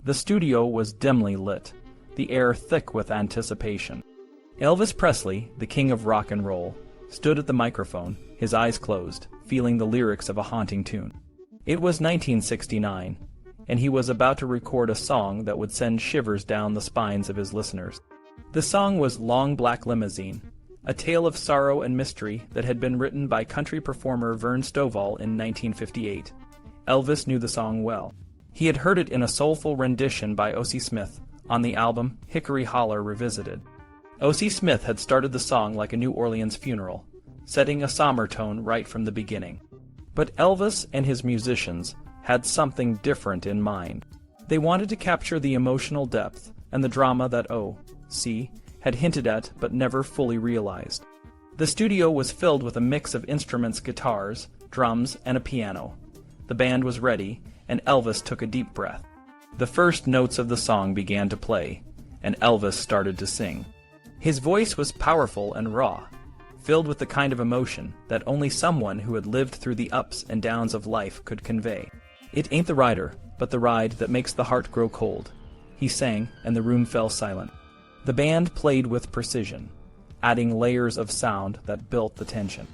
The studio was dimly lit, the air thick with anticipation. Elvis Presley, the king of rock and roll, stood at the microphone, his eyes closed, feeling the lyrics of a haunting tune. It was 1969, and he was about to record a song that would send shivers down the spines of his listeners. The song was Long Black Limousine, a tale of sorrow and mystery that had been written by country performer Vern Stovall in 1958. Elvis knew the song well. He had heard it in a soulful rendition by O.C. Smith on the album Hickory Holler Revisited. O.C. Smith had started the song like a New Orleans funeral, setting a somber tone right from the beginning. But Elvis and his musicians had something different in mind. They wanted to capture the emotional depth and the drama that O.C. had hinted at but never fully realized. The studio was filled with a mix of instruments, guitars, drums, and a piano. The band was ready, and Elvis took a deep breath. The first notes of the song began to play, and Elvis started to sing. His voice was powerful and raw, filled with the kind of emotion that only someone who had lived through the ups and downs of life could convey. "It ain't the rider, but the ride that makes the heart grow cold," he sang, and the room fell silent. The band played with precision, adding layers of sound that built the tension.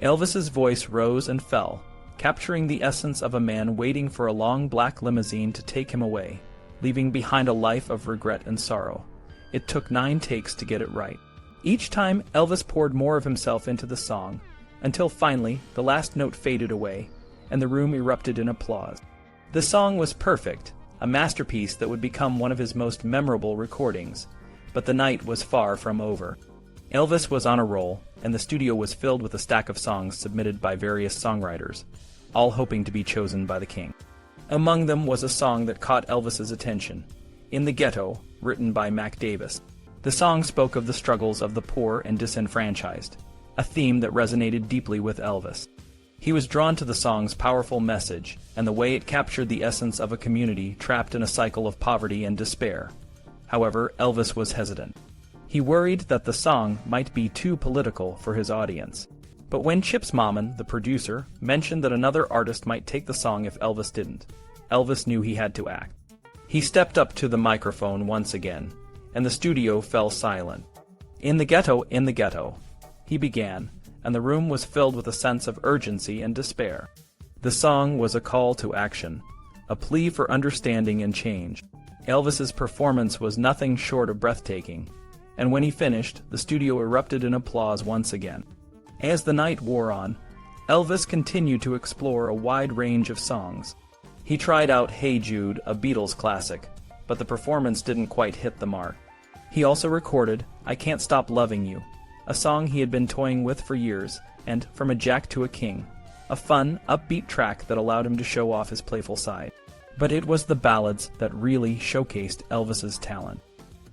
Elvis's voice rose and fell, capturing the essence of a man waiting for a long black limousine to take him away, leaving behind a life of regret and sorrow. It took 9 takes to get it right. Each time, Elvis poured more of himself into the song, until finally the last note faded away, and the room erupted in applause. The song was perfect, a masterpiece that would become one of his most memorable recordings. But the night was far from over. Elvis was on a roll, and the studio was filled with a stack of songs submitted by various songwriters, all hoping to be chosen by the king. Among them was a song that caught Elvis's attention, In the Ghetto, written by Mac Davis. The song spoke of the struggles of the poor and disenfranchised, a theme that resonated deeply with Elvis. He was drawn to the song's powerful message and the way it captured the essence of a community trapped in a cycle of poverty and despair. However, Elvis was hesitant. He worried that the song might be too political for his audience. But when Chips Moman, the producer, mentioned that another artist might take the song if Elvis didn't, Elvis knew he had to act. He stepped up to the microphone once again, and the studio fell silent. In the ghetto, he began, and the room was filled with a sense of urgency and despair. The song was a call to action, a plea for understanding and change. Elvis's performance was nothing short of breathtaking, and when he finished, the studio erupted in applause once again. As the night wore on, Elvis continued to explore a wide range of songs. He tried out Hey Jude, a Beatles classic, but the performance didn't quite hit the mark. He also recorded I Can't Stop Loving You, a song he had been toying with for years, and From a Jack to a King, a fun, upbeat track that allowed him to show off his playful side. But it was the ballads that really showcased Elvis's talent.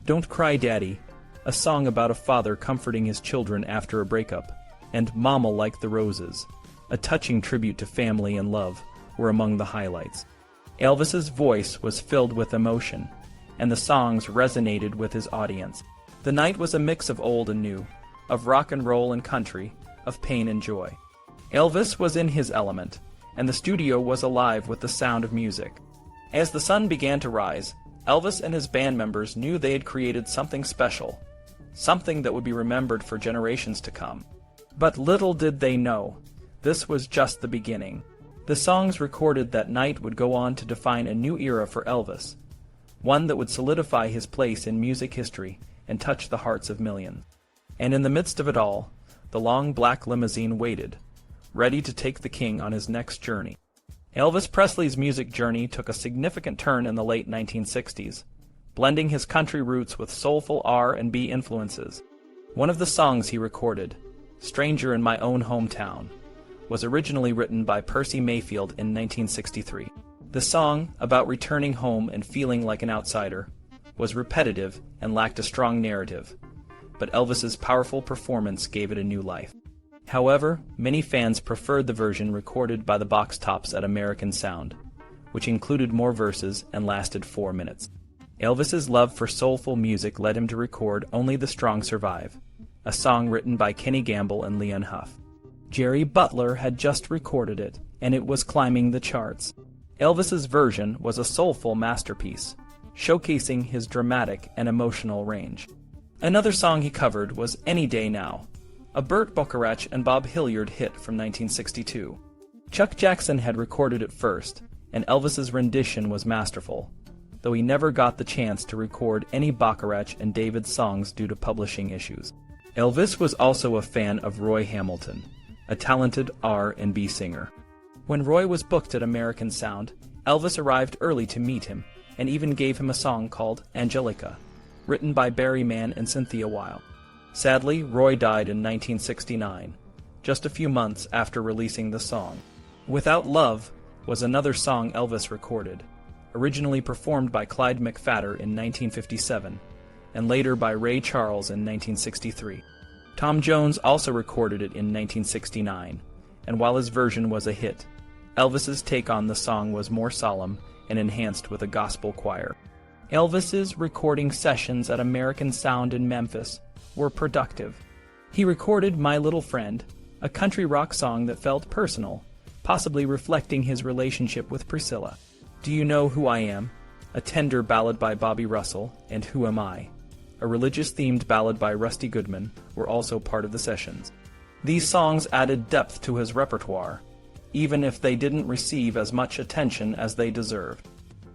Don't Cry Daddy, a song about a father comforting his children after a breakup, and Mama Like the Roses, a touching tribute to family and love, were among the highlights. Elvis's voice was filled with emotion, and the songs resonated with his audience. The night was a mix of old and new, of rock and roll and country, of pain and joy. Elvis was in his element, and the studio was alive with the sound of music. As the sun began to rise, Elvis and his band members knew they had created something special, something that would be remembered for generations to come. But little did they know, this was just the beginning. The songs recorded that night would go on to define a new era for Elvis, one that would solidify his place in music history and touch the hearts of millions. And in the midst of it all, the long black limousine waited, ready to take the king on his next journey. Elvis Presley's music journey took a significant turn in the late 1960s, blending his country roots with soulful R&B influences. One of the songs he recorded, Stranger in My Own Hometown, was originally written by Percy Mayfield in 1963. The song, about returning home and feeling like an outsider, was repetitive and lacked a strong narrative, but Elvis's powerful performance gave it a new life. However, many fans preferred the version recorded by the Box Tops at American Sound, which included more verses and lasted 4 minutes. Elvis's love for soulful music led him to record Only the Strong Survive, a song written by Kenny Gamble and Leon Huff. Jerry Butler had just recorded it, and it was climbing the charts. Elvis's version was a soulful masterpiece, showcasing his dramatic and emotional range. Another song he covered was Any Day Now, a Burt Bacharach and Bob Hilliard hit from 1962. Chuck Jackson had recorded it first, and Elvis's rendition was masterful, though he never got the chance to record any Bacharach and David songs due to publishing issues. Elvis was also a fan of Roy Hamilton, a talented R&B singer. When Roy was booked at American Sound, Elvis arrived early to meet him and even gave him a song called Angelica, written by Barry Mann and Cynthia Weil. Sadly, Roy died in 1969, just a few months after releasing the song. Without Love was another song Elvis recorded, originally performed by Clyde McPhatter in 1957, and later by Ray Charles in 1963. Tom Jones also recorded it in 1969, and while his version was a hit, Elvis's take on the song was more solemn and enhanced with a gospel choir. Elvis's recording sessions at American Sound in Memphis were productive. He recorded My Little Friend, a country rock song that felt personal, possibly reflecting his relationship with Priscilla. Do You Know Who I Am, a tender ballad by Bobby Russell, and Who Am I, a religious-themed ballad by Rusty Goodman, were also part of the sessions. These songs added depth to his repertoire, even if they didn't receive as much attention as they deserved.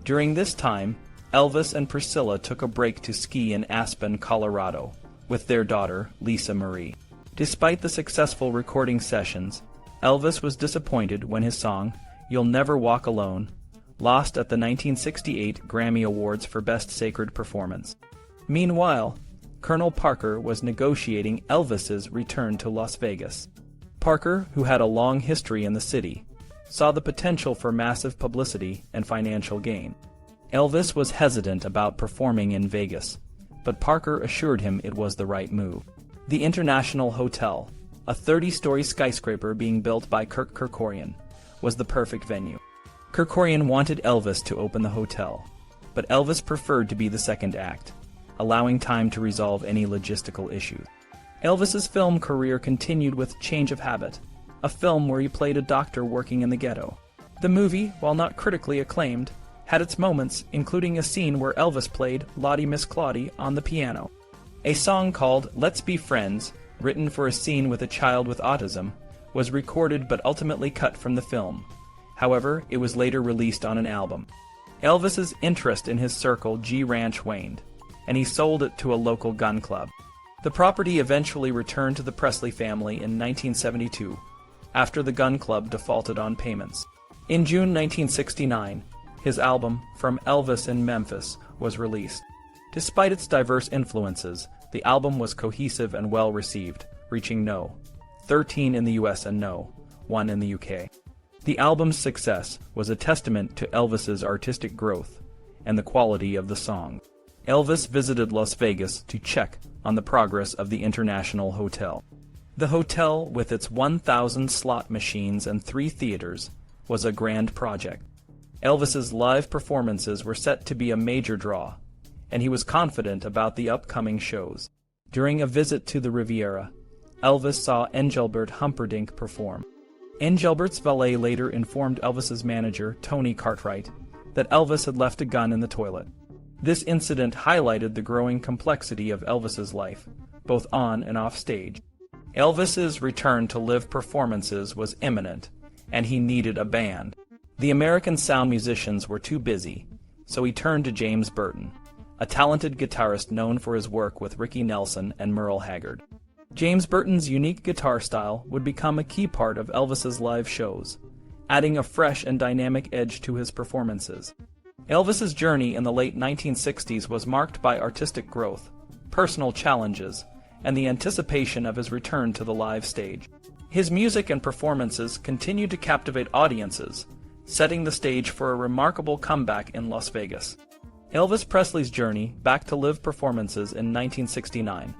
During this time, Elvis and Priscilla took a break to ski in Aspen, Colorado, with their daughter, Lisa Marie. Despite the successful recording sessions, Elvis was disappointed when his song, You'll Never Walk Alone, lost at the 1968 Grammy Awards for Best Sacred Performance. Meanwhile, Colonel Parker was negotiating Elvis's return to Las Vegas. Parker, who had a long history in the city, saw the potential for massive publicity and financial gain. Elvis was hesitant about performing in Vegas, but Parker assured him it was the right move. The International Hotel, a 30-story skyscraper being built by Kirk Kerkorian, was the perfect venue. Kerkorian wanted Elvis to open the hotel, but Elvis preferred to be the second act, allowing time to resolve any logistical issues. Elvis's film career continued with Change of Habit, a film where he played a doctor working in the ghetto. The movie, while not critically acclaimed, had its moments, including a scene where Elvis played Lottie Miss Claudie on the piano. A song called Let's Be Friends, written for a scene with a child with autism, was recorded but ultimately cut from the film. However, it was later released on an album. Elvis's interest in his Circle G ranch waned, and he sold it to a local gun club. The property eventually returned to the Presley family in 1972, after the gun club defaulted on payments. In June 1969, his album, From Elvis in Memphis, was released. Despite its diverse influences, the album was cohesive and well received, reaching No. 13 in the US and No. 1 in the UK. The album's success was a testament to Elvis's artistic growth and the quality of the song. Elvis visited Las Vegas to check on the progress of the International Hotel. The hotel, with its 1,000 slot machines and 3 theaters, was a grand project. Elvis's live performances were set to be a major draw, and he was confident about the upcoming shows. During a visit to the Riviera, Elvis saw Engelbert Humperdinck perform. Engelbert's valet later informed Elvis's manager, Tony Cartwright, that Elvis had left a gun in the toilet. This incident highlighted the growing complexity of Elvis's life, both on and off stage. Elvis's return to live performances was imminent, and he needed a band. The American Sound musicians were too busy, so he turned to James Burton, a talented guitarist known for his work with Ricky Nelson and Merle Haggard. James Burton's unique guitar style would become a key part of Elvis's live shows, adding a fresh and dynamic edge to his performances. Elvis's journey in the late 1960s was marked by artistic growth, personal challenges, and the anticipation of his return to the live stage. His music and performances continued to captivate audiences, setting the stage for a remarkable comeback in Las Vegas. Elvis Presley's journey back to live performances in 1969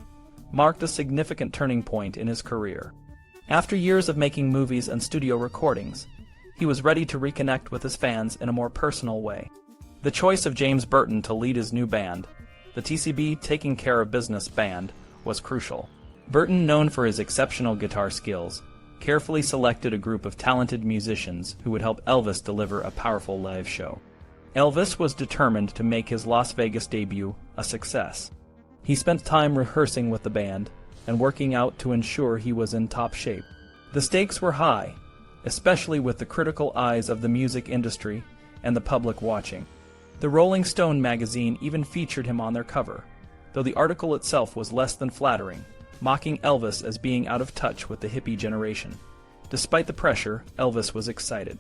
marked a significant turning point in his career. After years of making movies and studio recordings, he was ready to reconnect with his fans in a more personal way. The choice of James Burton to lead his new band, the TCB Taking Care of Business Band, was crucial. Burton, known for his exceptional guitar skills, carefully selected a group of talented musicians who would help Elvis deliver a powerful live show. Elvis was determined to make his Las Vegas debut a success. He spent time rehearsing with the band and working out to ensure he was in top shape. The stakes were high, especially with the critical eyes of the music industry and the public watching. The Rolling Stone magazine even featured him on their cover, though the article itself was less than flattering, mocking Elvis as being out of touch with the hippie generation. Despite the pressure, Elvis was excited.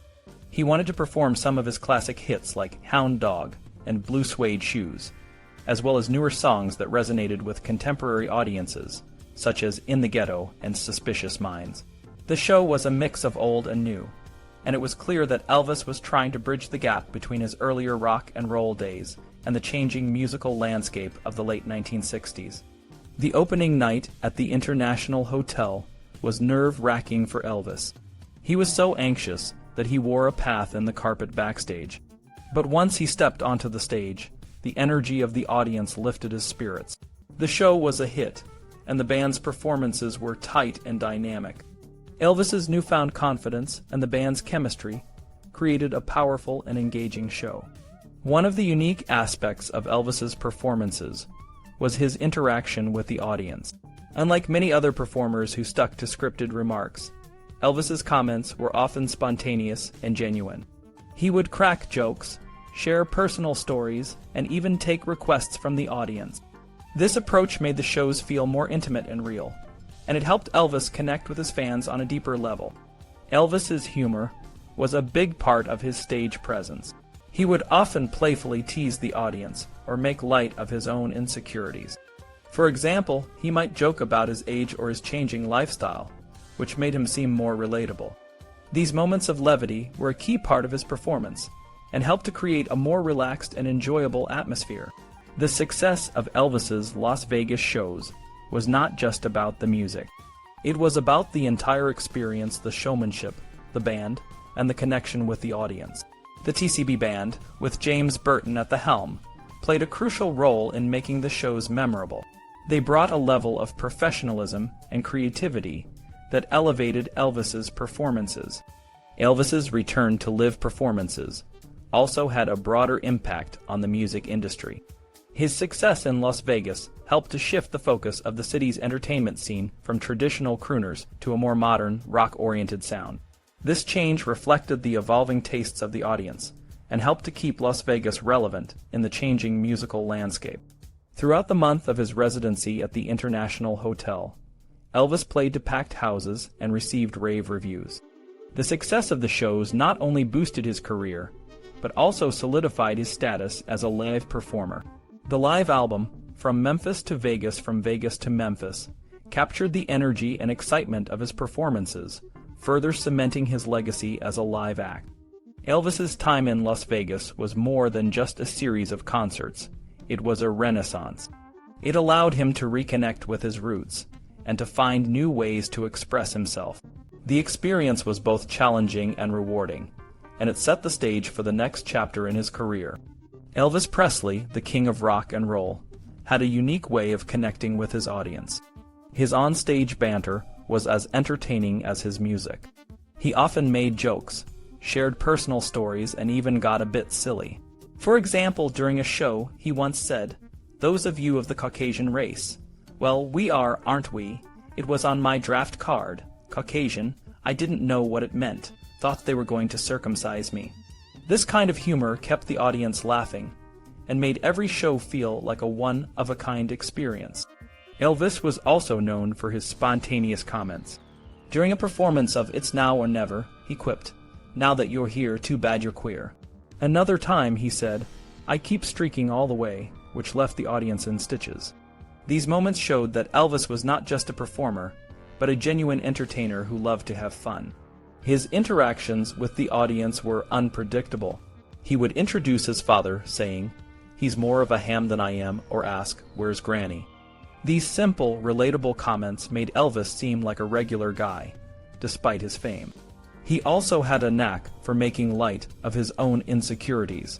He wanted to perform some of his classic hits like Hound Dog and Blue Suede Shoes, as well as newer songs that resonated with contemporary audiences, such as In the Ghetto and Suspicious Minds. The show was a mix of old and new, and it was clear that Elvis was trying to bridge the gap between his earlier rock and roll days and the changing musical landscape of the late 1960s. The opening night at the International Hotel was nerve-wracking for Elvis. He was so anxious that he wore a path in the carpet backstage. But once he stepped onto the stage, the energy of the audience lifted his spirits. The show was a hit, and the band's performances were tight and dynamic. Elvis's newfound confidence and the band's chemistry created a powerful and engaging show. One of the unique aspects of Elvis's performances was his interaction with the audience. Unlike many other performers who stuck to scripted remarks, Elvis's comments were often spontaneous and genuine. He would crack jokes, share personal stories, and even take requests from the audience. This approach made the shows feel more intimate and real, and it helped Elvis connect with his fans on a deeper level. Elvis's humor was a big part of his stage presence. He would often playfully tease the audience or make light of his own insecurities. For example, he might joke about his age or his changing lifestyle, which made him seem more relatable. These moments of levity were a key part of his performance and helped to create a more relaxed and enjoyable atmosphere. The success of Elvis's Las Vegas shows was not just about the music. It was about the entire experience, the showmanship, the band, and the connection with the audience. The TCB Band, with James Burton at the helm, played a crucial role in making the shows memorable. They brought a level of professionalism and creativity that elevated Elvis's performances. Elvis's return to live performances also had a broader impact on the music industry. His success in Las Vegas helped to shift the focus of the city's entertainment scene from traditional crooners to a more modern, rock-oriented sound. This change reflected the evolving tastes of the audience and helped to keep Las Vegas relevant in the changing musical landscape. Throughout the month of his residency at the International Hotel, Elvis played to packed houses and received rave reviews. The success of the shows not only boosted his career, but also solidified his status as a live performer. The live album, From Memphis to Vegas, From Vegas to Memphis, captured the energy and excitement of his performances, further cementing his legacy as a live act. Elvis's time in Las Vegas was more than just a series of concerts. It was a renaissance. It allowed him to reconnect with his roots and to find new ways to express himself. The experience was both challenging and rewarding, and it set the stage for the next chapter in his career. Elvis Presley, the king of rock and roll, had a unique way of connecting with his audience. His on-stage banter was as entertaining as his music. He often made jokes, shared personal stories, and even got a bit silly. For example, during a show, he once said, "Those of you of the Caucasian race, well, we are, aren't we? It was on my draft card. Caucasian, I didn't know what it meant. Thought they were going to circumcise me." This kind of humor kept the audience laughing and made every show feel like a one-of-a-kind experience. Elvis was also known for his spontaneous comments. During a performance of It's Now or Never, he quipped, "Now that you're here, too bad you're queer." Another time he said, "I keep streaking all the way," which left the audience in stitches. These moments showed that Elvis was not just a performer, but a genuine entertainer who loved to have fun. His interactions with the audience were unpredictable. He would introduce his father, saying, "He's more of a ham than I am," or ask, "Where's Granny?" These simple, relatable comments made Elvis seem like a regular guy, despite his fame. He also had a knack for making light of his own insecurities.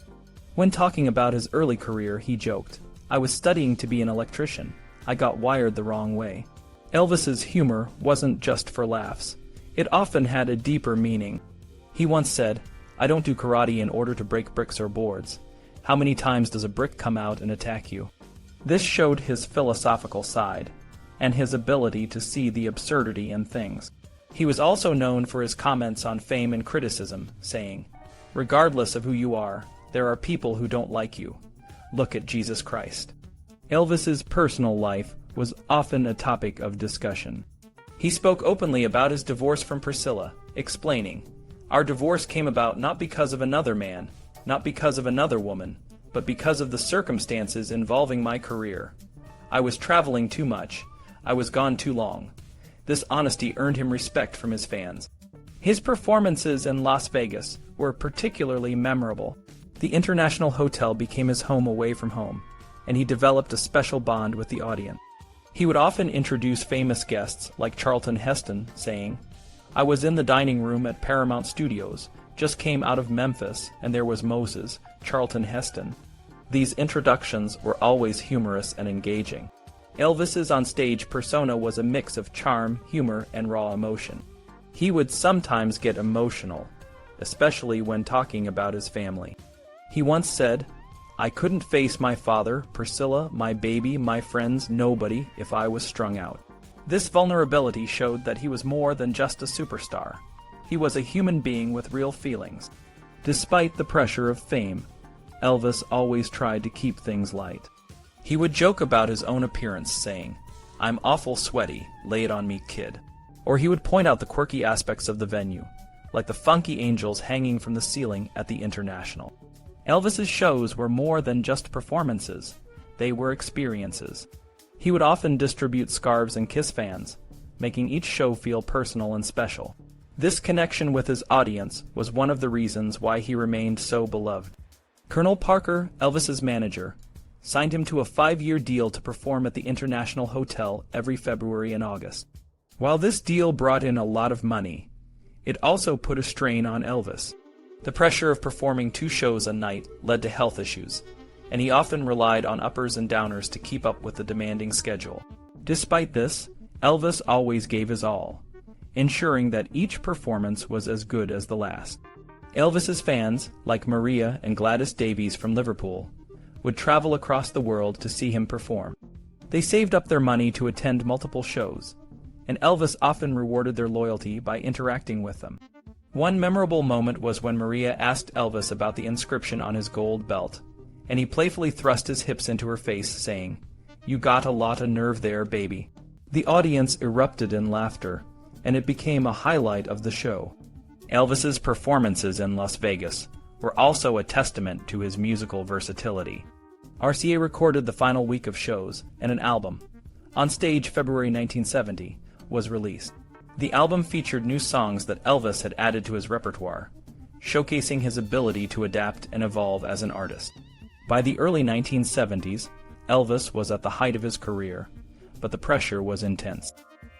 When talking about his early career, he joked, "I was studying to be an electrician. I got wired the wrong way." Elvis's humor wasn't just for laughs. It often had a deeper meaning. He once said, "I don't do karate in order to break bricks or boards. How many times does a brick come out and attack you? This showed his philosophical side, and his ability to see the absurdity in things. He was also known for his comments on fame and criticism, saying, "Regardless of who you are, there are people who don't like you. Look at Jesus Christ." Elvis's personal life was often a topic of discussion. He spoke openly about his divorce from Priscilla, explaining, "Our divorce came about not because of another man, not because of another woman, but because of the circumstances involving my career. I was traveling too much. I was gone too long." This honesty earned him respect from his fans. His performances in Las Vegas were particularly memorable. The International Hotel became his home away from home, and he developed a special bond with the audience. He would often introduce famous guests like Charlton Heston, saying, "I was in the dining room at Paramount Studios, just came out of Memphis, and there was Moses, Charlton Heston." These introductions were always humorous and engaging. Elvis's on-stage persona was a mix of charm, humor, and raw emotion. He would sometimes get emotional, especially when talking about his family. He once said, "I couldn't face my father, Priscilla, my baby, my friends, nobody, if I was strung out." This vulnerability showed that he was more than just a superstar. He was a human being with real feelings. Despite the pressure of fame, Elvis always tried to keep things light. He would joke about his own appearance, saying, "I'm awful sweaty, lay it on me, kid." Or he would point out the quirky aspects of the venue, like the funky angels hanging from the ceiling at the International. Elvis's shows were more than just performances. They were experiences. He would often distribute scarves and kiss fans, making each show feel personal and special. This connection with his audience was one of the reasons why he remained so beloved. Colonel Parker, Elvis's manager, signed him to a 5-year deal to perform at the International Hotel every February and August. While this deal brought in a lot of money, it also put a strain on Elvis. The pressure of performing 2 shows a night led to health issues, and he often relied on uppers and downers to keep up with the demanding schedule. Despite this, Elvis always gave his all, ensuring that each performance was as good as the last. Elvis's fans, like Maria and Gladys Davies from Liverpool, would travel across the world to see him perform. They saved up their money to attend multiple shows, and Elvis often rewarded their loyalty by interacting with them. One memorable moment was when Maria asked Elvis about the inscription on his gold belt, and he playfully thrust his hips into her face, saying, "You got a lot of nerve there, baby." The audience erupted in laughter, and it became a highlight of the show. Elvis's performances in Las Vegas were also a testament to his musical versatility. RCA recorded the final week of shows, and an album, On Stage February 1970, was released. The album featured new songs that Elvis had added to his repertoire, showcasing his ability to adapt and evolve as an artist. By the early 1970s, Elvis was at the height of his career, but the pressure was intense.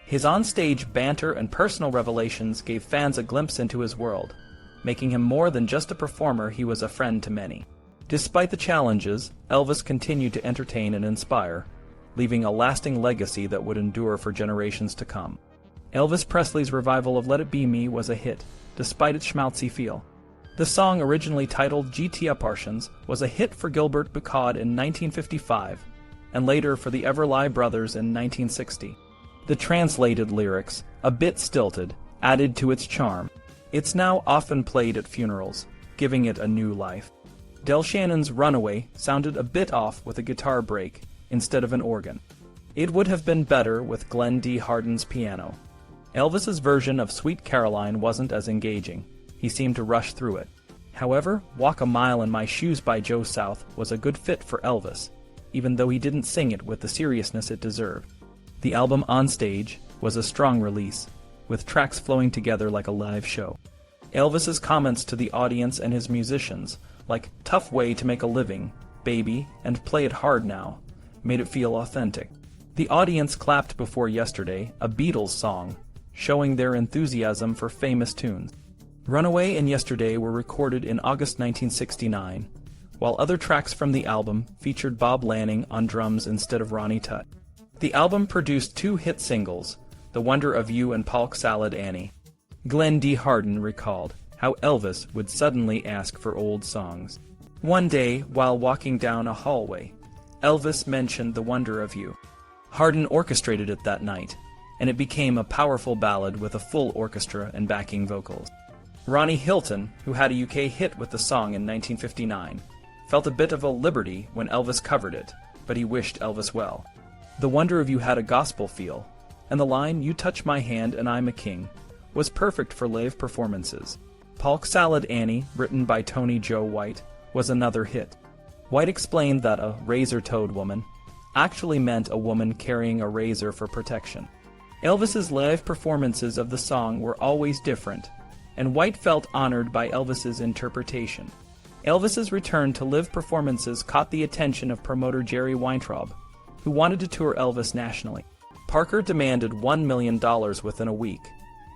His on-stage banter and personal revelations gave fans a glimpse into his world. Making him more than just a performer, he was a friend to many. Despite the challenges, Elvis continued to entertain and inspire, leaving a lasting legacy that would endure for generations to come. Elvis Presley's revival of Let It Be Me was a hit, despite its schmaltzy feel. The song, originally titled GT Apartions, was a hit for Gilbert Bicod in 1955, and later for the Everly Brothers in 1960. The translated lyrics, a bit stilted, added to its charm. It's now often played at funerals, giving it a new life. Del Shannon's Runaway sounded a bit off with a guitar break instead of an organ. It would have been better with Glenn D. Hardin's piano. Elvis's version of Sweet Caroline wasn't as engaging. He seemed to rush through it. However, Walk a Mile in My Shoes by Joe South was a good fit for Elvis, even though he didn't sing it with the seriousness it deserved. The album On Stage was a strong release, with tracks flowing together like a live show. Elvis's comments to the audience and his musicians, like "Tough way to make a living," "Baby," and "Play it hard now," made it feel authentic. The audience clapped before Yesterday, a Beatles song, showing their enthusiasm for famous tunes. Runaway and Yesterday were recorded in August 1969, while other tracks from the album featured Bob Lanning on drums instead of Ronnie Tutt. The album produced 2 hit singles, The Wonder of You and Polk Salad Annie. Glenn D. Hardin recalled how Elvis would suddenly ask for old songs. One day, while walking down a hallway, Elvis mentioned The Wonder of You. Hardin orchestrated it that night, and it became a powerful ballad with a full orchestra and backing vocals. Ronnie Hilton, who had a UK hit with the song in 1959, felt a bit of a liberty when Elvis covered it, but he wished Elvis well. The Wonder of You had a gospel feel, and the line, "You touch my hand and I'm a king," was perfect for live performances. Polk Salad Annie, written by Tony Joe White, was another hit. White explained that a razor-toed woman actually meant a woman carrying a razor for protection. Elvis's live performances of the song were always different, and White felt honored by Elvis's interpretation. Elvis's return to live performances caught the attention of promoter Jerry Weintraub, who wanted to tour Elvis nationally. Parker demanded $1 million within a week,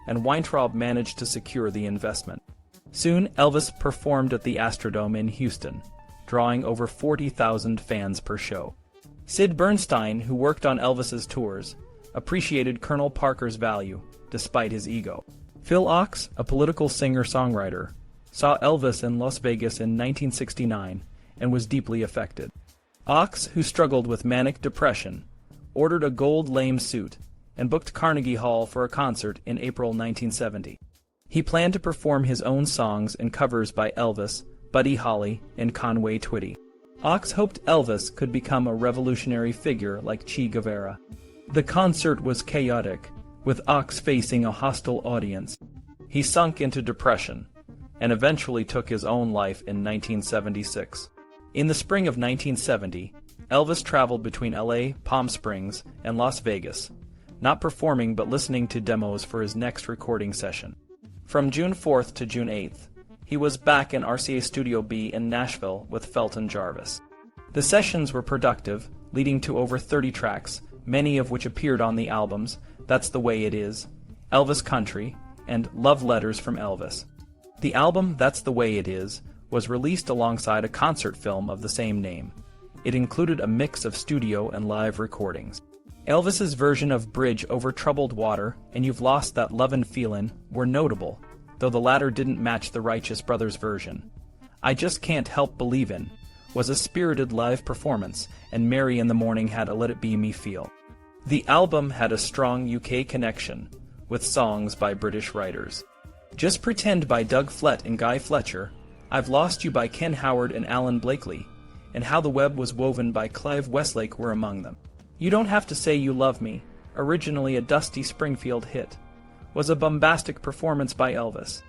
and Weintraub managed to secure the investment. Soon, Elvis performed at the Astrodome in Houston, drawing over 40,000 fans per show. Sid Bernstein, who worked on Elvis's tours, appreciated Colonel Parker's value, despite his ego. Phil Ochs, a political singer-songwriter, saw Elvis in Las Vegas in 1969 and was deeply affected. Ochs, who struggled with manic depression, ordered a gold lame suit and booked Carnegie Hall for a concert in April 1970. He planned to perform his own songs and covers by Elvis, Buddy Holly, and Conway Twitty. Ochs hoped Elvis could become a revolutionary figure like Che Guevara. The concert was chaotic, with Ochs facing a hostile audience. He sunk into depression, and eventually took his own life in 1976. In the spring of 1970, Elvis traveled between LA, Palm Springs, and Las Vegas, not performing but listening to demos for his next recording session. From June 4th to June 8th, he was back in RCA Studio B in Nashville with Felton Jarvis. The sessions were productive, leading to over 30 tracks, many of which appeared on the albums That's the Way It Is, Elvis Country, and Love Letters from Elvis. The album That's the Way It Is was released alongside a concert film of the same name. It included a mix of studio and live recordings. Elvis's version of Bridge Over Troubled Water and You've Lost That Lovin' Feelin' were notable, though the latter didn't match the Righteous Brothers version. I Just Can't Help Believin' was a spirited live performance, and Mary in the Morning had a Let It Be Me feel. The album had a strong UK connection, with songs by British writers. Just Pretend by Doug Flett and Guy Fletcher, I've Lost You by Ken Howard and Alan Blakely, and How the Web Was Woven by Clive Westlake were among them. You Don't Have to Say You Love Me, originally a Dusty Springfield hit, was a bombastic performance by Elvis.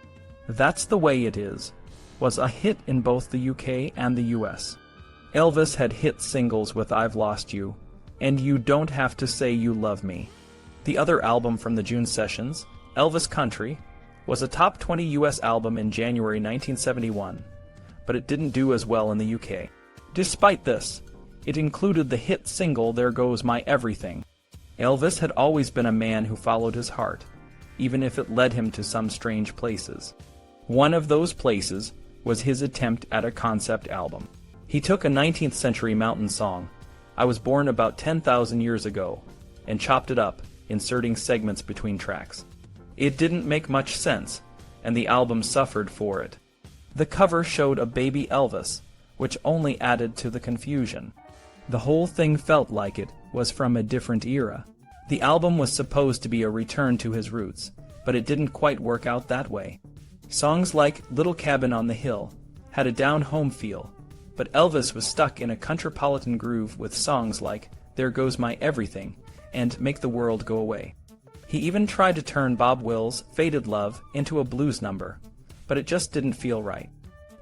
That's the Way It Is was a hit in both the UK and the US. Elvis had hit singles with I've Lost You and You Don't Have to Say You Love Me. The other album from the June sessions, Elvis Country, was a top 20 US album in January 1971, but it didn't do as well in the UK. Despite this, it included the hit single There Goes My Everything. Elvis had always been a man who followed his heart, even if it led him to some strange places. One of those places was his attempt at a concept album. He took a 19th century mountain song, I Was Born About 10,000 Years Ago, and chopped it up, inserting segments between tracks. It didn't make much sense, and the album suffered for it. The cover showed a baby Elvis, which only added to the confusion. The whole thing felt like it was from a different era. The album was supposed to be a return to his roots, but it didn't quite work out that way. Songs like Little Cabin on the Hill had a down-home feel, but Elvis was stuck in a countrypolitan groove with songs like There Goes My Everything and Make the World Go Away. He even tried to turn Bob Wills' Faded Love into a blues number, but it just didn't feel right.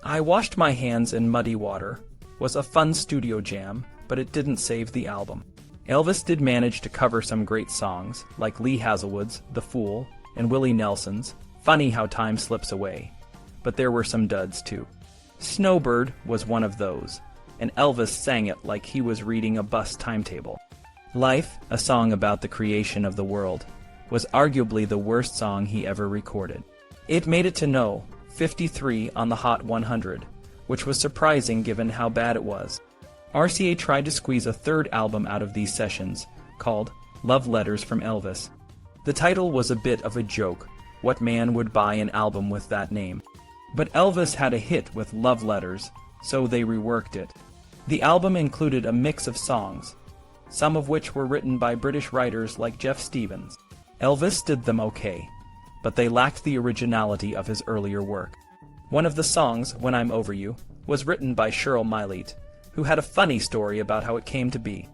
I Washed My Hands in Muddy Water was a fun studio jam, but it didn't save the album. Elvis did manage to cover some great songs, like Lee Hazelwood's The Fool and Willie Nelson's Funny How Time Slips Away, but there were some duds too. Snowbird was one of those, and Elvis sang it like he was reading a bus timetable. Life, a song about the creation of the world, was arguably the worst song he ever recorded. It made it to No. 53 on the Hot 100, which was surprising given how bad it was. RCA tried to squeeze a third album out of these sessions, called Love Letters from Elvis. The title was a bit of a joke. What man would buy an album with that name? But Elvis had a hit with Love Letters, so they reworked it. The album included a mix of songs, some of which were written by British writers like Jeff Stevens. Elvis did them okay, but they lacked the originality of his earlier work. One of the songs, When I'm Over You, was written by Cheryl Milet, who had a funny story about how it came to be.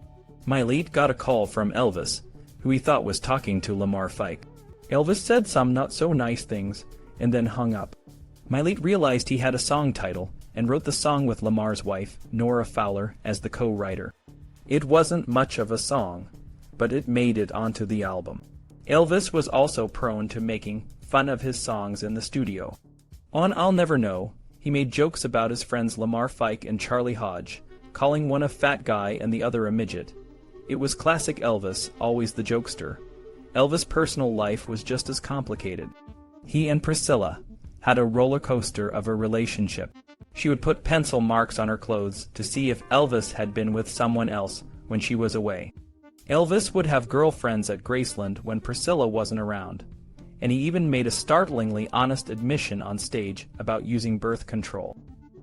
Milet got a call from Elvis, who he thought was talking to Lamar Fike. Elvis said some not-so-nice things, and then hung up. Milet realized he had a song title, and wrote the song with Lamar's wife, Nora Fowler, as the co-writer. It wasn't much of a song, but it made it onto the album. Elvis was also prone to making fun of his songs in the studio. On I'll Never Know, he made jokes about his friends Lamar Fike and Charlie Hodge, calling one a fat guy and the other a midget. It was classic Elvis, always the jokester. Elvis' personal life was just as complicated. He and Priscilla had a roller coaster of a relationship. She would put pencil marks on her clothes to see if Elvis had been with someone else when she was away. Elvis would have girlfriends at Graceland when Priscilla wasn't around, and he even made a startlingly honest admission on stage about using birth control.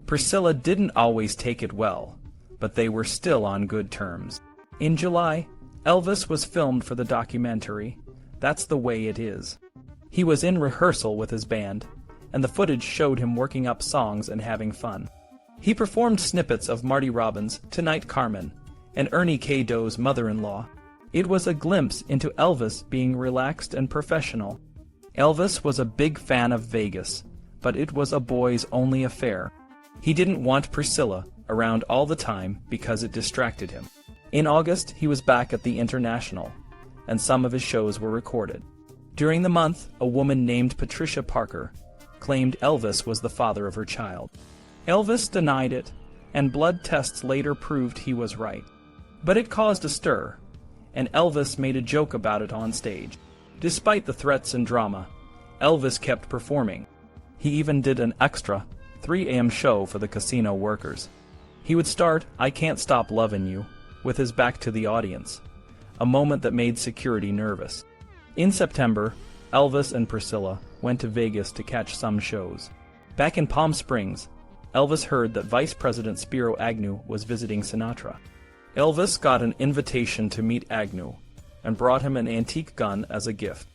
Priscilla didn't always take it well, but they were still on good terms. In July, Elvis was filmed for the documentary, That's the Way It Is. He was in rehearsal with his band, and the footage showed him working up songs and having fun. He performed snippets of Marty Robbins' Tonight Carmen and Ernie K. Doe's Mother-in-Law. It was a glimpse into Elvis being relaxed and professional. Elvis was a big fan of Vegas, but it was a boys-only affair. He didn't want Priscilla around all the time because it distracted him. In August, he was back at the International, and some of his shows were recorded. During the month, a woman named Patricia Parker claimed Elvis was the father of her child. Elvis denied it, and blood tests later proved he was right. But it caused a stir, and Elvis made a joke about it on stage. Despite the threats and drama, Elvis kept performing. He even did an extra 3 a.m. show for the casino workers. He would start I Can't Stop Lovin' You with his back to the audience, a moment that made security nervous. In September, Elvis and Priscilla went to Vegas to catch some shows. Back in Palm Springs, Elvis heard that Vice President Spiro Agnew was visiting Sinatra. Elvis got an invitation to meet Agnew and brought him an antique gun as a gift.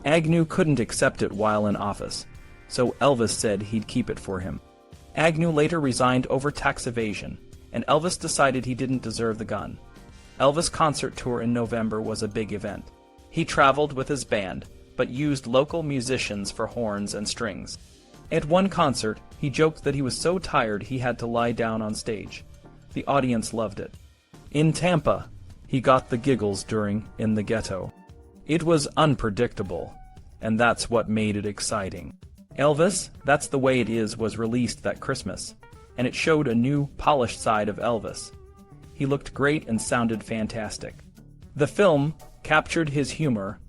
Agnew couldn't accept it while in office, so Elvis said he'd keep it for him. Agnew later resigned over tax evasion, and Elvis decided he didn't deserve the gun. Elvis' concert tour in November was a big event. He traveled with his band, but used local musicians for horns and strings. At one concert, he joked that he was so tired he had to lie down on stage. The audience loved it. In Tampa, he got the giggles during In the Ghetto. It was unpredictable, and that's what made it exciting. Elvis, That's the Way It Is was released that Christmas, and it showed a new, polished side of Elvis. He looked great and sounded fantastic. The film captured his humor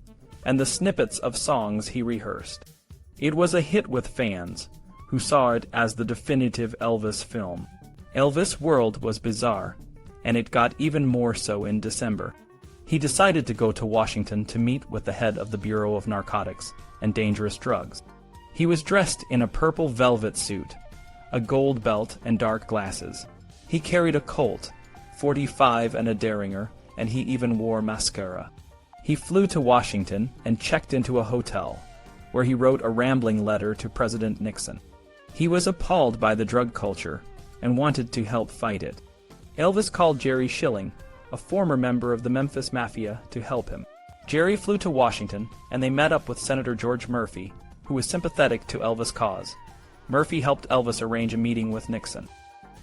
and the snippets of songs he rehearsed. It was a hit with fans, who saw it as the definitive Elvis film. Elvis' world was bizarre, and it got even more so in December. He decided to go to Washington to meet with the head of the Bureau of Narcotics and Dangerous Drugs. He was dressed in a purple velvet suit, a gold belt, and dark glasses. He carried a Colt, .45 and a Derringer, and he even wore mascara. He flew to Washington and checked into a hotel, where he wrote a rambling letter to President Nixon. He was appalled by the drug culture and wanted to help fight it. Elvis called Jerry Schilling, a former member of the Memphis Mafia, to help him. Jerry flew to Washington, and they met up with Senator George Murphy, who was sympathetic to Elvis' cause. Murphy helped Elvis arrange a meeting with Nixon.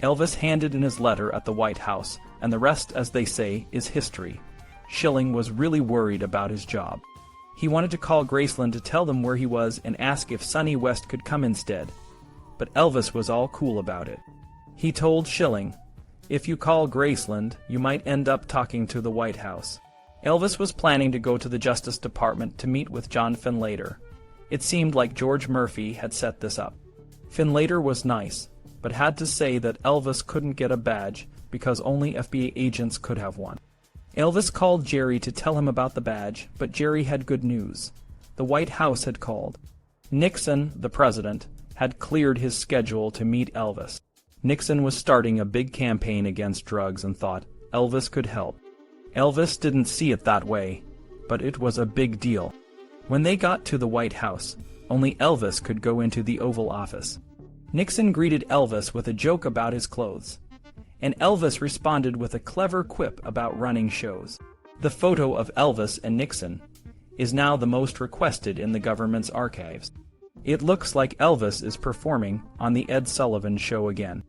Elvis handed in his letter at the White House, and the rest, as they say, is history. Schilling was really worried about his job. He wanted to call Graceland to tell them where he was and ask if Sonny West could come instead, but Elvis was all cool about it. He told Schilling, "If you call Graceland, you might end up talking to the White House." Elvis was planning to go to the Justice Department to meet with John Finlater. It seemed like George Murphy had set this up. Finlater was nice, but had to say that Elvis couldn't get a badge because only FBI agents could have one. Elvis called Jerry to tell him about the badge, but Jerry had good news. The White House had called. Nixon, the president, had cleared his schedule to meet Elvis. Nixon was starting a big campaign against drugs and thought Elvis could help. Elvis didn't see it that way, but it was a big deal. When they got to the White House, only Elvis could go into the Oval Office. Nixon greeted Elvis with a joke about his clothes, and Elvis responded with a clever quip about running shows. The photo of Elvis and Nixon is now the most requested in the government's archives. It looks like Elvis is performing on the Ed Sullivan Show again.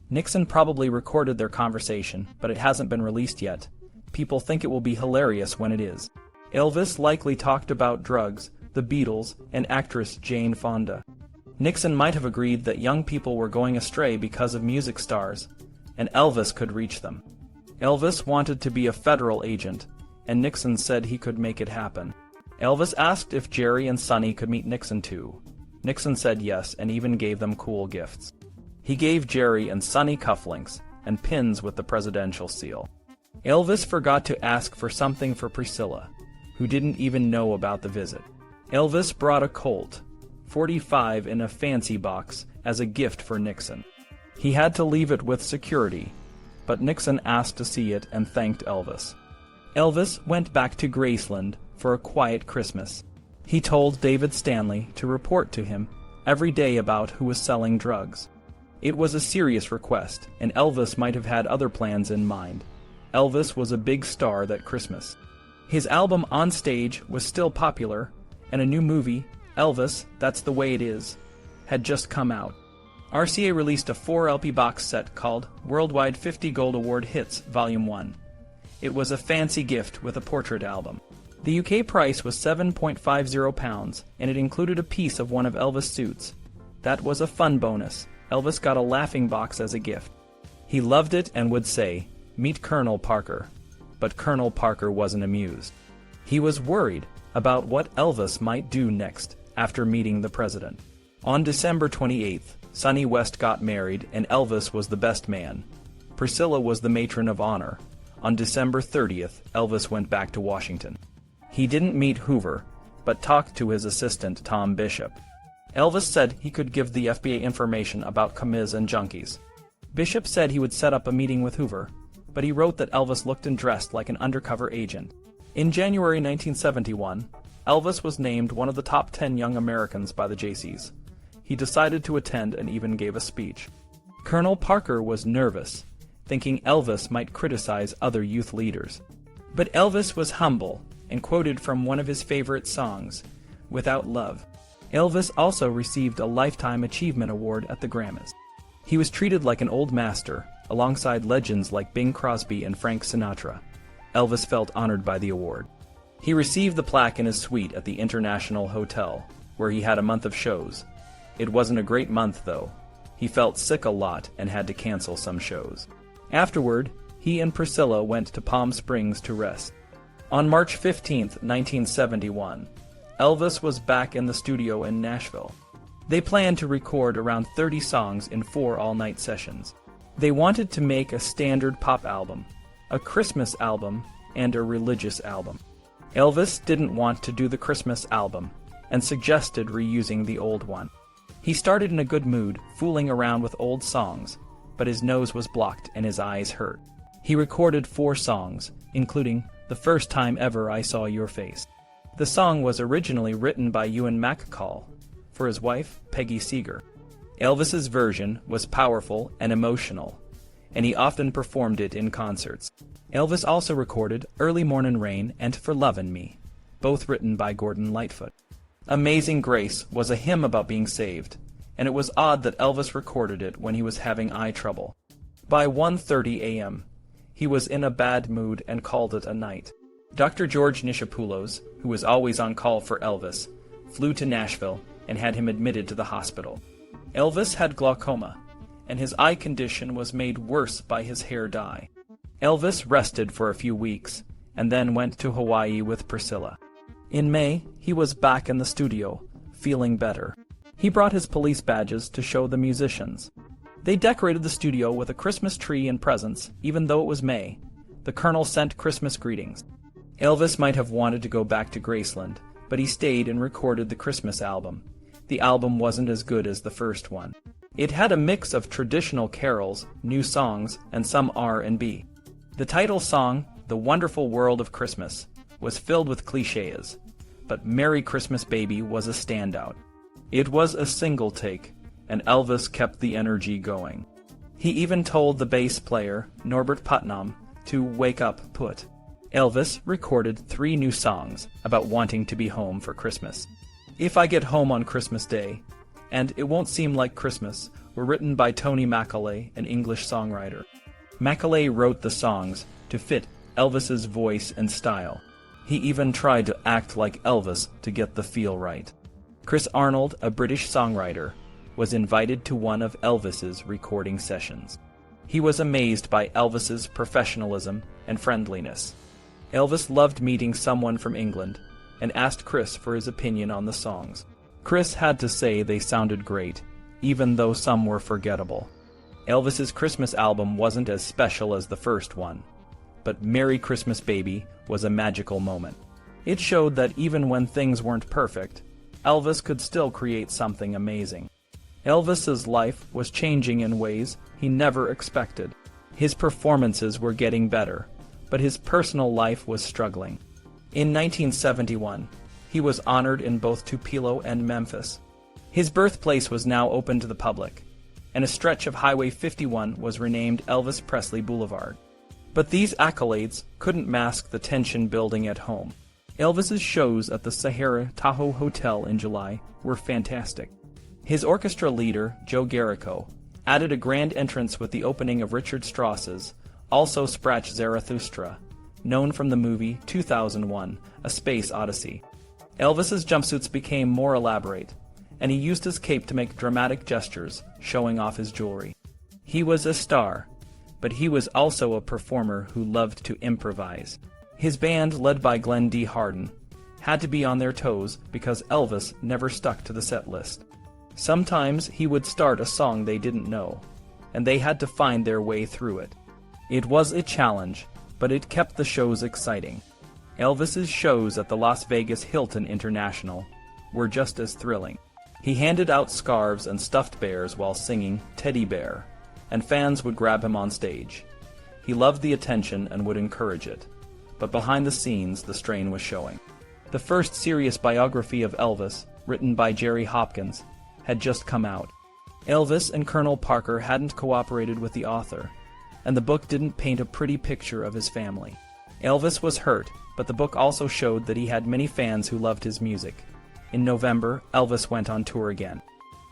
Nixon probably recorded their conversation, but it hasn't been released yet. People think it will be hilarious when it is. Elvis likely talked about drugs, the Beatles, and actress Jane Fonda. Nixon might have agreed that young people were going astray because of music stars, and Elvis could reach them. Elvis wanted to be a federal agent, and Nixon said he could make it happen. Elvis asked if Jerry and Sonny could meet Nixon too. Nixon said yes and even gave them cool gifts. He gave Jerry and Sonny cufflinks and pins with the presidential seal. Elvis forgot to ask for something for Priscilla, who didn't even know about the visit. Elvis brought a Colt 45 in a fancy box as a gift for Nixon. He had to leave it with security, but Nixon asked to see it and thanked Elvis. Elvis went back to Graceland for a quiet Christmas. He told David Stanley to report to him every day about who was selling drugs. It was a serious request, and Elvis might have had other plans in mind. Elvis was a big star that Christmas. His album On Stage was still popular, and a new movie, Elvis, That's the Way It Is, had just come out. RCA released a 4-LP box set called Worldwide 50 Gold Award Hits Volume 1. It was a fancy gift with a portrait album. The UK price was £7.50, and it included a piece of one of Elvis' suits. That was a fun bonus. Elvis got a laughing box as a gift. He loved it and would say, "Meet Colonel Parker." But Colonel Parker wasn't amused. He was worried about what Elvis might do next after meeting the president. On December 28th, Sonny West got married and Elvis was the best man. Priscilla was the matron of honor. On December 30th, Elvis went back to Washington. He didn't meet Hoover, but talked to his assistant Tom Bishop. Elvis said he could give the FBI information about commis and junkies. Bishop said he would set up a meeting with Hoover, but he wrote that Elvis looked and dressed like an undercover agent. In January 1971, Elvis was named one of the top 10 young Americans by the Jaycees. He decided to attend and even gave a speech. Colonel Parker was nervous, thinking Elvis might criticize other youth leaders. But Elvis was humble and quoted from one of his favorite songs, Without Love. Elvis also received a Lifetime Achievement Award at the Grammys. He was treated like an old master, alongside legends like Bing Crosby and Frank Sinatra. Elvis felt honored by the award. He received the plaque in his suite at the International Hotel, where he had a month of shows. It wasn't a great month, though. He felt sick a lot and had to cancel some shows. Afterward, he and Priscilla went to Palm Springs to rest. On March 15, 1971, Elvis was back in the studio in Nashville. They planned to record around 30 songs in 4 all-night sessions. They wanted to make a standard pop album, a Christmas album, and a religious album. Elvis didn't want to do the Christmas album and suggested reusing the old one. He started in a good mood, fooling around with old songs, but his nose was blocked and his eyes hurt. He recorded 4 songs, including The First Time Ever I Saw Your Face. The song was originally written by Ewan MacColl for his wife, Peggy Seeger. Elvis's version was powerful and emotional, and he often performed it in concerts. Elvis also recorded Early Mornin' Rain and For Lovin' Me, both written by Gordon Lightfoot. Amazing Grace was a hymn about being saved, and it was odd that Elvis recorded it when he was having eye trouble. By 1:30 a.m., he was in a bad mood and called it a night. Dr. George Nishapoulos, who was always on call for Elvis, flew to Nashville and had him admitted to the hospital. Elvis had glaucoma, and his eye condition was made worse by his hair dye. Elvis rested for a few weeks, and then went to Hawaii with Priscilla. In May, he was back in the studio, feeling better. He brought his police badges to show the musicians. They decorated the studio with a Christmas tree and presents, even though it was May. The Colonel sent Christmas greetings. Elvis might have wanted to go back to Graceland, but he stayed and recorded the Christmas album. The album wasn't as good as the first one. It had a mix of traditional carols, new songs, and some R&B. The title song, The Wonderful World of Christmas, was filled with cliches, but Merry Christmas Baby was a standout. It was a single take, and Elvis kept the energy going. He even told the bass player, Norbert Putnam, to wake up put. Elvis recorded 3 new songs about wanting to be home for Christmas. If I Get Home on Christmas Day and It Won't Seem Like Christmas were written by Tony Macaulay, an English songwriter. Macaulay wrote the songs to fit Elvis's voice and style. He even tried to act like Elvis to get the feel right. Chris Arnold, a British songwriter, was invited to one of Elvis's recording sessions. He was amazed by Elvis's professionalism and friendliness. Elvis loved meeting someone from England and asked Chris for his opinion on the songs. Chris had to say they sounded great, even though some were forgettable. Elvis's Christmas album wasn't as special as the first one, but Merry Christmas Baby was a magical moment. It showed that even when things weren't perfect, Elvis could still create something amazing. Elvis's life was changing in ways he never expected. His performances were getting better, but his personal life was struggling. In 1971, he was honored in both Tupelo and Memphis. His birthplace was now open to the public, and a stretch of Highway 51 was renamed Elvis Presley Boulevard. But these accolades couldn't mask the tension building at home. Elvis's shows at the Sahara Tahoe Hotel in July were fantastic. His orchestra leader, Joe Garrico, added a grand entrance with the opening of Richard Strauss's Also Sprach Zarathustra, known from the movie 2001, A Space Odyssey. Elvis's jumpsuits became more elaborate, and he used his cape to make dramatic gestures, showing off his jewelry. He was a star, but he was also a performer who loved to improvise. His band, led by Glenn D. Hardin, had to be on their toes because Elvis never stuck to the set list. Sometimes he would start a song they didn't know, and they had to find their way through it. It was a challenge, but it kept the shows exciting. Elvis's shows at the Las Vegas Hilton International were just as thrilling. He handed out scarves and stuffed bears while singing Teddy Bear, and fans would grab him on stage. He loved the attention and would encourage it, but behind the scenes the strain was showing. The first serious biography of Elvis, written by Jerry Hopkins, had just come out. Elvis and Colonel Parker hadn't cooperated with the author, and the book didn't paint a pretty picture of his family. Elvis was hurt, but the book also showed that he had many fans who loved his music. In November, Elvis went on tour again.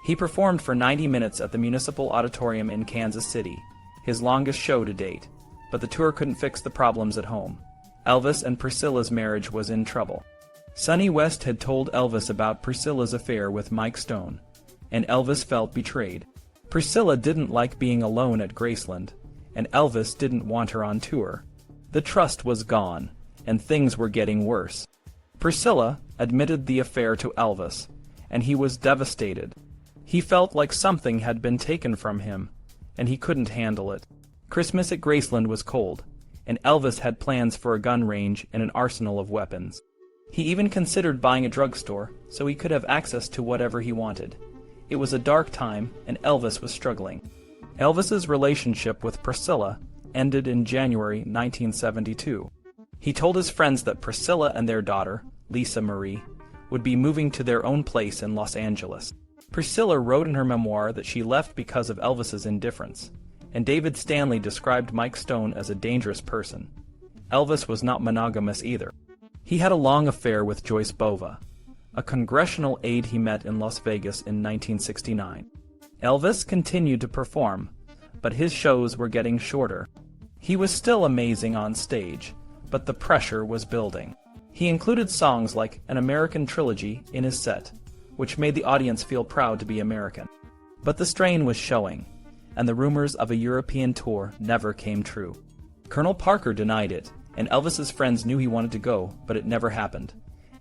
He performed for 90 minutes at the Municipal Auditorium in Kansas City, his longest show to date, but the tour couldn't fix the problems at home. Elvis and Priscilla's marriage was in trouble. Sonny West had told Elvis about Priscilla's affair with Mike Stone, and Elvis felt betrayed. Priscilla didn't like being alone at Graceland, and Elvis didn't want her on tour. The trust was gone, and things were getting worse. Priscilla admitted the affair to Elvis, and he was devastated. He felt like something had been taken from him, and he couldn't handle it. Christmas at Graceland was cold, and Elvis had plans for a gun range and an arsenal of weapons. He even considered buying a drugstore so he could have access to whatever he wanted. It was a dark time, and Elvis was struggling. Elvis's relationship with Priscilla ended in January 1972. He told his friends that Priscilla and their daughter, Lisa Marie, would be moving to their own place in Los Angeles. Priscilla wrote in her memoir that she left because of Elvis's indifference, and David Stanley described Mike Stone as a dangerous person. Elvis was not monogamous either. He had a long affair with Joyce Bova, a congressional aide he met in Las Vegas in 1969. Elvis continued to perform, but his shows were getting shorter. He was still amazing on stage, but the pressure was building. He included songs like An American Trilogy in his set, which made the audience feel proud to be American. But the strain was showing, and the rumors of a European tour never came true. Colonel Parker denied it, and Elvis's friends knew he wanted to go, but it never happened.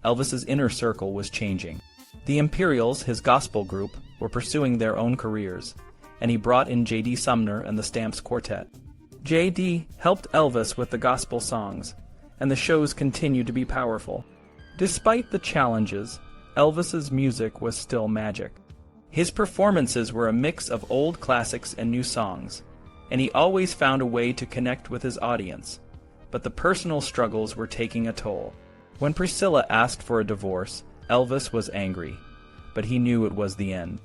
Elvis's inner circle was changing. The Imperials, his gospel group, were pursuing their own careers, and he brought in J.D. Sumner and the Stamps Quartet. J.D. helped Elvis with the gospel songs, and the shows continued to be powerful. Despite the challenges, Elvis's music was still magic. His performances were a mix of old classics and new songs, and he always found a way to connect with his audience. But the personal struggles were taking a toll. When Priscilla asked for a divorce, Elvis was angry, but he knew it was the end.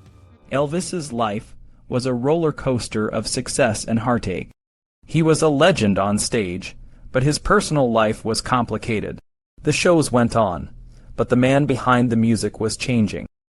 Elvis's life was a roller coaster of success and heartache. He was a legend on stage, but his personal life was complicated. The shows went on, but the man behind the music was changing.